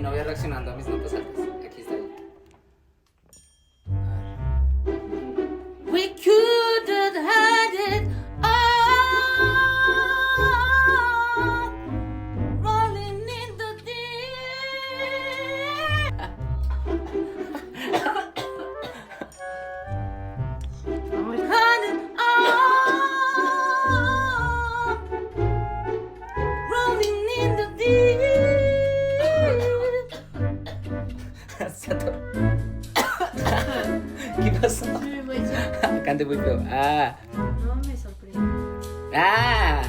novia reaccionando a mis notas altas. Aquí está ella. We couldn't hide it all, rolling in the deep. Hide it all, rolling in the deep. Satu. ¿Qué pasó? Se me fue ya. Cante muy feo. Ah. No me sorprende. Ah.